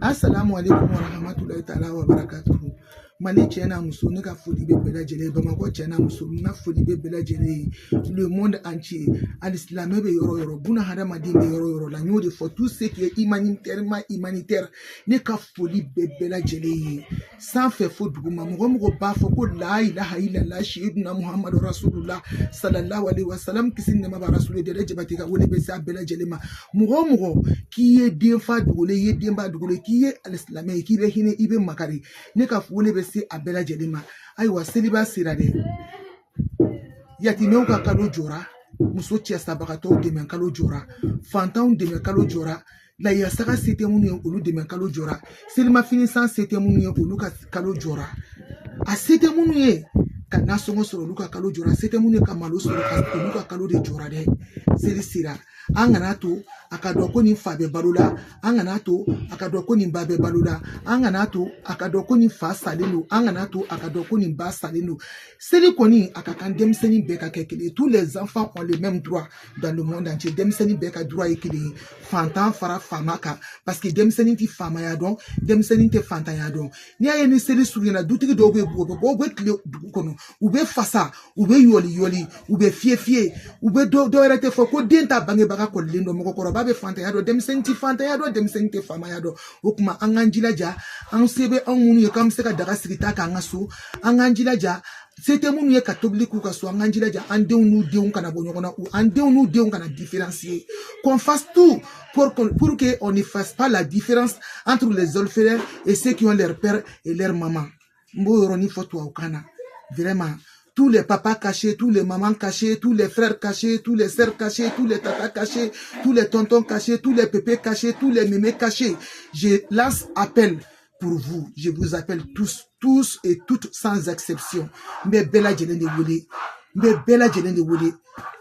Assalamu alaikum wa rahmatullahi ta'ala wa barakatuhu. Mali tiena muso ne ka fodi be bela jele Bamako tiena muso na fodi be bela jele le monde entier al-islam be yoro buna hada madin be yoro la nyo de for tout ce qui est humanitaire ne ka fodi be bela jele sans faire faux duguma mo ba fo ko la ilaha illallah sayyidina muhammad rasulullah sallallahu alaihi wasallam kisin ne ma ba rasul de jabati ka wole be sa bela jele ma mo qui est den fa dugule ye den ba dugule qui est al-islam qui be hine ibe makari ne ka wole be a bela jelima aywa seliba sirade yatimeu ka kalo jora muso tia sabakato de men kalo jora fantaw de men kalo jora la yasaka sete munu olu de men kalo jora selima finisan sete munu olu ka kalo jora a sete munu ye ka nasongo soro olu ka kalo jora sete munu ka malo soro ka olu ka kalo de jora de seli sira anganato akadoko ni fa be balula anganato akadoko ni babe balula anganato akadoko ni fa salelo anganato akadoko ni ba salelo seli koni akakan demseni beka kekele tous les enfants ont les mêmes droits dans le monde entier demseni beka droit ekele fantan fara famaka parce que demseni ti fama ya don demseni te fantan ya don ni aye ni seli surina dutigi do be kle kono ube fasa ube yoli ube fie ube do rete fo ko denta bange baka ko lindo mo ko roba be fanta yado dem senti fama yado okuma anganjila ja an sebe an munu ye kam se ka daga sigita ka ngaso anganjila ja c'était munu ye ka tobli ku ka so anganjila ja ande unu de un kana bonyona ou ande unu de un kana différencier qu'on fasse tout pour que on ne fasse pas la différence entre les orphelins et ceux qui ont leur père et leur maman mbo roni foto au kana vraiment. Tous les papas cachés, tous les mamans cachés, tous les frères cachés, tous les sœurs cachés, tous les tatas cachés, tous les tontons cachés, tous les pépés cachés, tous les mémés cachés. Je lance appel pour vous. Je vous appelle tous et toutes sans exception. Mais bella jelen de wole. Mais bella jelen de wole.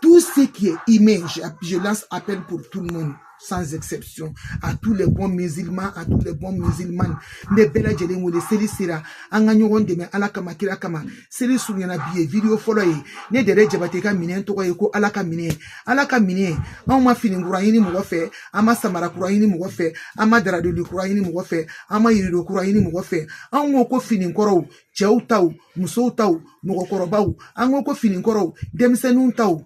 Tout ce qui est image, je lance appel pour tout le monde. Sans exception, à tous les bons musulmans, à tous les bons musulmanes. Ne bela jelen wole seli sira anga nyogon de me alaka makira kama seli sunyana biye video follow ye ne dere jabateka minen to ko alaka mine ama fini ngurayini mo fe ama samara kurayini mo fe ama daradoli kurayini mo fe ama yirido kurayini mo fe anwo ko fini nkoro chew taw muso taw mo ko robaw anwo ko fini nkoro demsenun taw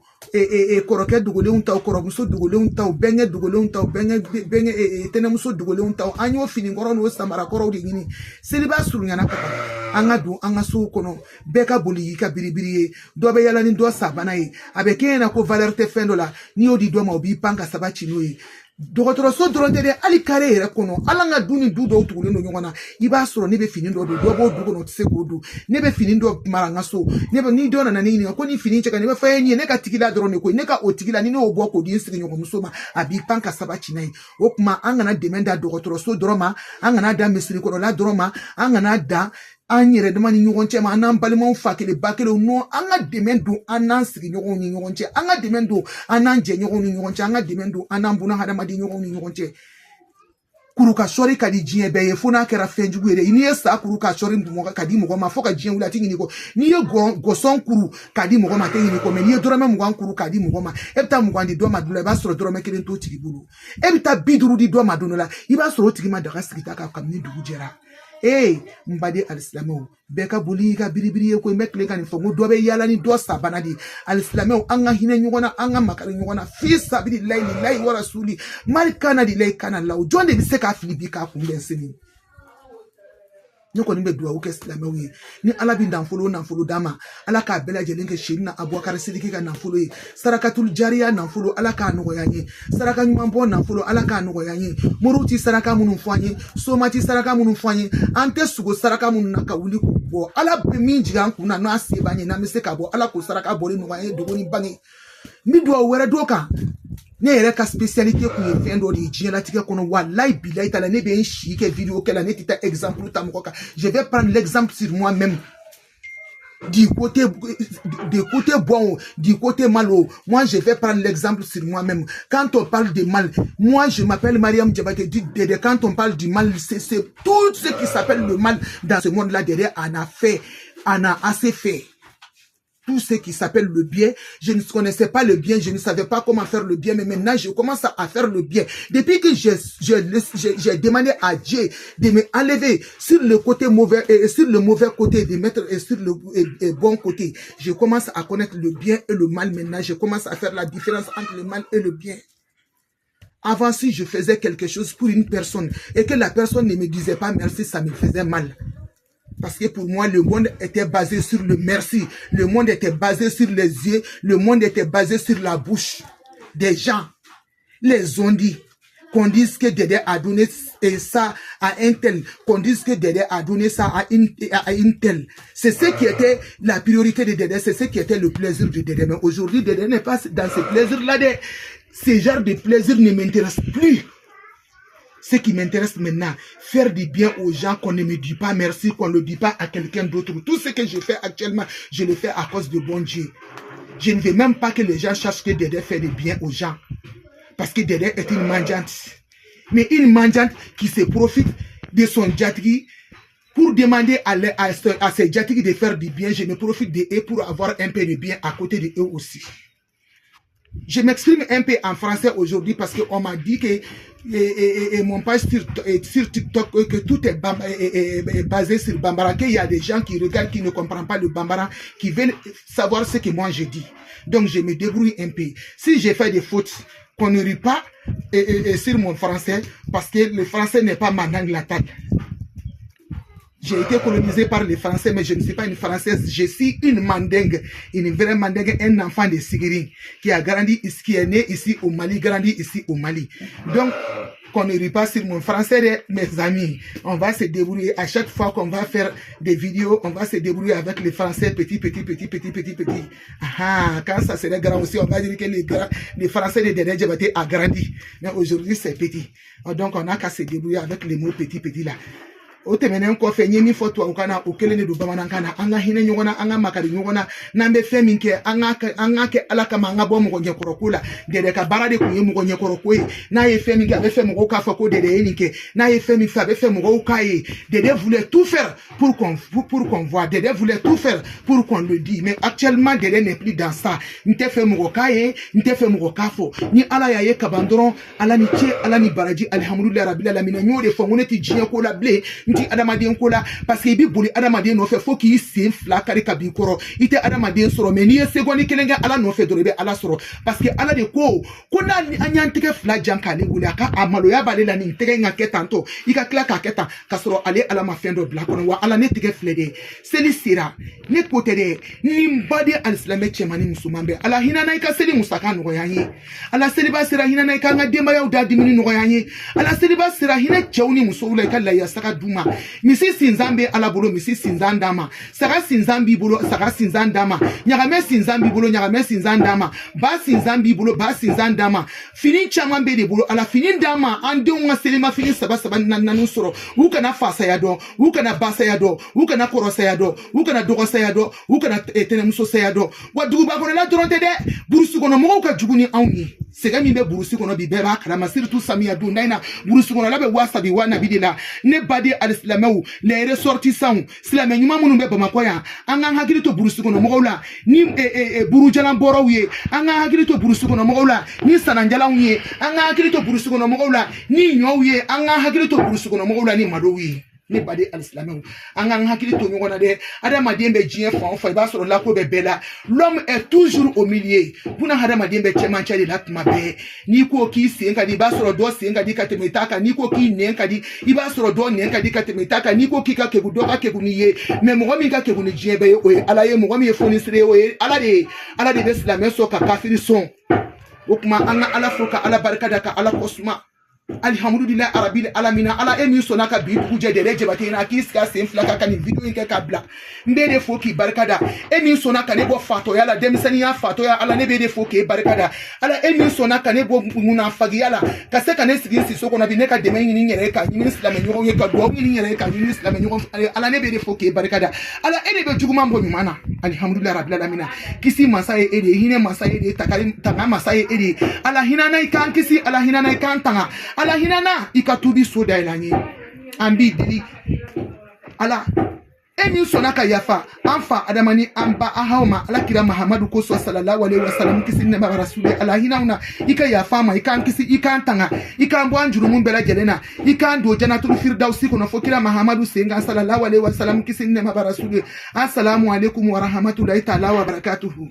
koroke dugole taw koromuso dugole taw benge dugole taw benge tenemuso dugole taw anyo fini ngoro no samara koro de ngini seliba surunyana papa anga du anga so kono beka boli ka biribiri do be yala ni do sabana yi abeke na ko valeur te fendola ni odi do ma obi panga sabachi no yi dogotoro so dronte de ali kare yere kono alanga duni du do tugule no nyona iba soro ne be fini do bo dugo no tse ko du ne be fini do maranga so ne be ni do na ni ko ni fini cheka ne be fa ni ne ka tikila drone ko ne ka otikila ni no bo ko di nsiri nyoko musoma abi panka sabachi nai okuma angana demenda dogotoro so droma angana da mesiri ko la droma angana da anyere de mani nyonche ma anan balima fakele bakele no anga demendu anan sigi nyonche anga demendu anan je nyonche anga demendu anan buna hada madi nyonche kuruka shori kadi jien be ye fona kera fenjugu ere ini esa kuruka shori mdumo kadi mo ma foka jien wula tingi niko ni ye goson kuru kadi mo ma tingi niko me ni ye dorame mo kuru kadi mo ma ebta mo ndi do ma dula ba soro dorame kelen to tigi bulu ebta biduru di do ma donola iba soro tigi ma daga sigita ka kamni dugu jera mbade al-islamo beka buli ka biribiri ko mekle kan fo do be yala ni do sabana di al-islamo anga hine nyugona anga makari nyugona fi sabili lillahi wa rasuli malikana di lay kana law jonde bi se ka filibi ka ku lensini nyoko nimbe duwa uke islamo wi ni ala bi ndamfolo dama ala ka bela jelenke shirina abubakar sidiki ka ndamfolo yi sarakatul jariya ndamfolo ala ka nogo yanye saraka nyumambo ndamfolo ala ka nogo yanye muruti saraka munu fanye somati saraka munu fanye ante sugo saraka munu nakawuli kubo ala be minjiga kuna no asebanye na miseka bo ala ko saraka boli no yanye dogoni bangi mi duwa wera doka ne yere ka spécialité ku yefendo di jela tike kono wallahi billahi tala ne be nshi ke vidéo kela ne tita exemple tamoka je vais prendre l'exemple sur moi-même du côté bon, du côté malo. Moi, je vais prendre l'exemple sur moi-même. Quand on parle de mal, moi, je m'appelle Mariam Djabate. Quand on parle du mal, c'est tout ce qui s'appelle le mal dans ce monde-là derrière, on a assez fait. tout ce qui s'appelle le bien. Je ne connaissais pas le bien, je ne savais pas comment faire le bien, mais maintenant je commence à faire le bien. Depuis que j'ai demandé à Dieu de me enlever sur le côté mauvais et sur le mauvais côté, de mettre sur le bon côté, je commence à connaître le bien et le mal maintenant. Je commence à faire la différence entre le mal et le bien. Avant, si je faisais quelque chose pour une personne et que la personne ne me disait pas merci, ça me faisait mal. Parce que pour moi, le monde était basé sur le merci. Le monde était basé sur les yeux. Le monde était basé sur la bouche des gens. Les ont dit. Qu'on dise que Dédé a donné ça à un tel. Qu'on dise que Dédé a donné ça à une telle. C'est ce qui était la priorité de Dédé. C'est ce qui était le plaisir de Dédé. Mais aujourd'hui, Dédé n'est pas dans ce plaisir-là. Ce genre de plaisir ne m'intéresse plus. Ce qui m'intéresse maintenant, faire du bien aux gens, qu'on ne me dit pas merci, qu'on ne le dit pas à quelqu'un d'autre. Tout ce que je fais actuellement, je le fais à cause de bon Dieu. Je ne veux même pas que les gens sachent que Dédé fait du bien aux gens. Parce que Dédé est une mendiante. Mais une mendiante qui se profite de son djatigi pour demander à ses djatigi de faire du bien. Je me profite de eux pour avoir un peu de bien à côté de eux aussi. Je m'exprime un peu en français aujourd'hui parce qu'on m'a dit que mon page sur TikTok que tout est basé sur Bambara, qu'il y a des gens qui regardent, qui ne comprennent pas le Bambara, qui veulent savoir ce que moi je dis. Donc je me débrouille un peu. Si j'ai fait des fautes, qu'on ne rit pas sur mon français, parce que le français n'est pas ma langue latine. J'ai été colonisé par les Français, mais je ne suis pas une Française. Je suis une Mandingue, une vraie Mandingue, un enfant de Sigiri, qui a grandi ici, qui est né ici au Mali, grandi ici au Mali. Donc, qu'on ne rit pas sur mon français, mes amis. On va se débrouiller. À chaque fois qu'on va faire des vidéos, on va se débrouiller avec les Français petit. Ah, quand ça serait grand aussi, on va dire que les Français de Dédé Diabaté a grandi. Mais aujourd'hui, c'est petit. Donc, on n'a qu'à se débrouiller avec les mots petit là. O temenen ko fe nyemi foto ukana ukelene du bamanan anga hine nyogona anga makari nyogona nambe feminke anga ke alaka manga bomo ko nyekorokula Dédé ka barade ku yemu ko nyekorokwe na ye feminke ave femu ko kafa ko Dédé enike na ye femi fa ave femu ko kai. Dédé voulait tout faire pour qu'on voit. Dédé voulait tout faire pour qu'on le dise. Mais actuellement Dédé n'est plus dans ça. Nte femu ko kai, nte femu ko kafo ni ala ya ye kabandron ala ni tie ala ni baraji alhamdulillah rabbil alamin nyode fo ngoneti jien ko la blé Adamadien kola parce que bi boli Adamadien no fait faut qu'il se fla kare kabi koro ite Adamadien soro mais ni segondi kelenga ala no fait dorobe ala soro parce que ala de ko na anyantike fla janka ni gula ka amalo ya balela ni tegenga ketanto ika klaka keta ka soro ale ala ma fendo bla kono wa ala ne tike flede seli sira ne kote de nimbade alislame chemani musumambe ala hina na ika seli musaka no yanyi ala seli ba sira hina na ika ngademba ya udadi mini no yanyi ala seli ba sira hina chawni musula ika la ya saka duma misi sinzambe ala bolo misi sinzandama saka sinzambi bolo saka sinzandama nyagame sinzambi bolo nyagame sinzandama ba sinzambi bolo ba sinzandama fini chamambe de bolo ala fini ndama ande unga selima fini saba nanu soro ukana fasa yado ukana basa yado ukana korosa yado ukana dogosa yado ukana tenemuso sayado wadugu ba la doronte de burusu kono mo ka juguni awni sega mi be burusu kono bi beba kala masir tu samia du naina burusu kono labe wasabi wana bidila ne badi alislamu les ressortissants silame nyuma munu be bamako ya anga hakili to burusu kono mo la ni buru jalan boro ye anga hakili to burusu kono mo la ni sananjala ye anga hakili to burusu kono mo la ni nyow ye anga hakili to burusu kono mo la ni mado ye ne badi alislamu anga hakili to nyona de Adamadien be jien fa ba soro la ko be bela. L'homme est toujours au milieu buna Adamadien be chemancha de la mabe ni ko ki senga di ba soro do senga di katemetaka ni ko ki nenka di iba soro do nenka di katemetaka ni ko ki ka ke gudo ka ke guniye me mo mi ka ke guni jien be o ala ye mo mi foni sire o ala de alislamu so ka kafiri son okuma anga ala foka ala barkada ka ala kosma alhamdulillah arabil alamina ala emi sonaka bi kuje de rejebate na kiska sem flaka kan video nke kabla mbede foki barkada emi sonaka ne bo fato yala demisani ya fato ya ala ne bede foki barkada ala emi sonaka ne bo muna fagi yala kaseka ne sigi si soko na bi ne ka deme ni nyere ka ni islam nyo ye ka do ni nyere ka ni islam nyo ala ne bede foki barkada ala ene be juguma mbo nyumana alhamdulillah arabil alamina kisi masaye ede hine masaye ede takari tanga masaye ede ala hinana ikan kisi ala hinana ikan tanga ala hinana ikatubi soda ilanye ambi dili ala Emi sonaka yafa anfa adamani amba ahawma alakira Muhammadu ko sallallahu alaihi wasallam kisi ne ba rasuli alahina una ika yafa ma ika kisi ika tanga ika mbo anjurumun bela jelena ika ndo janatul firdausi kono fokira Muhammadu senga sallallahu alaihi wasallam kisi ne ba rasuli. Assalamu alaikum wa rahmatullahi ta'ala wa barakatuhu.